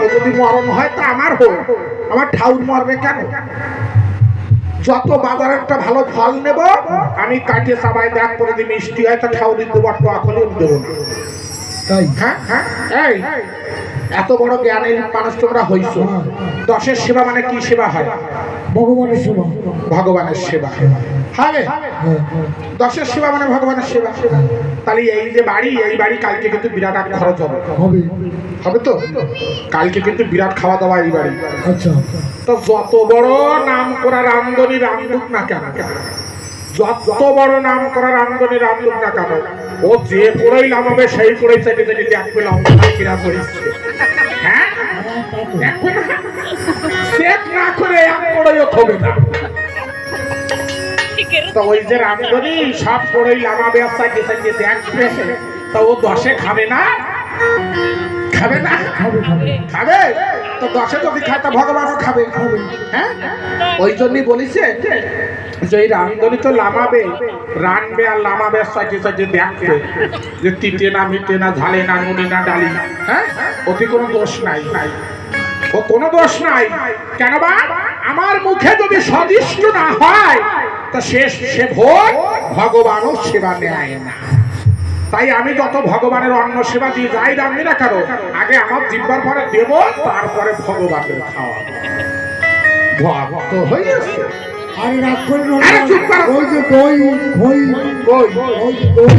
কারো যদি মরণ হয় তা আমার হোক, আমার ঠাউর মরবে কেন? যত বাজারে একটা ভালো ফল নেব আমি কাটিয়ে সবাই দেখ করে দিই, মিষ্টি হয় তা ঠাউর দিতে বট্ট আখলে দেবো না। তাই হ্যাঁ হ্যাঁ, এই এত বড় জ্ঞানের মানুষ তোমরা হইছো, দশের সেবা মানে কি সেবা হয়? ভগবানের সেবা। ভগবানের সেবা হবে। দশের সেবা মানে ভগবানের সেবা। তাহলে এই যে বাড়ি, এই বাড়ি কালকে কিন্তু বিরাট এক খরচ হবে। হবে হবে তো? কালকে কিন্তু বিরাট খাওয়া দাওয়া এই বাড়ি। আচ্ছা তো যত বড় নাম করার আমদনি রামদুক না কেন, যত বড় নাম করার আমদনি রামদুক না কেন, ও যে পড়েই নামাবে সেই পড়েই থেকে যদি দেখবে লম্বা কিরা করেছে। হ্যাঁ, দেখবে না? চেক না করে এক পড়েও হবে না। তো ওই যে রামদনি সব পড়েই নামাবে সাইডে সাইডে দেখবে, তো ও দশে খাবে না? খাবে না? খাবে খাবে খাবে। তো দশে যদি খায় তা ভগবানও খাবে। হ্যাঁ, ওই জন্যই বলিছে যে এই রামদনি তো লামাবে, রানবে আর লামাবে সাইডে সাইডে দেখবে যে তিতে না মিটে না, ঝালে না, নুনি না, ডালি। হ্যাঁ, ওতে কোনো দোষ নাই, ও কোনো দোষ নাই। কেন বা? আমার মুখে যদি সদিষ্ট না হয় তা সে ভোগ ভগবানও সেবা নেয় না। তাই আমি যত ভগবানের অন্ন সেবা দিয়ে যাই রাখবি না কেন, আগে আমার জিব্বার পরে দেব, তারপরে ভগবানের খাওয়া। ভক্ত হয়েছে। আরে রাগ করে আরে চুপ করো। ওই যে দই দই কই? ওই দই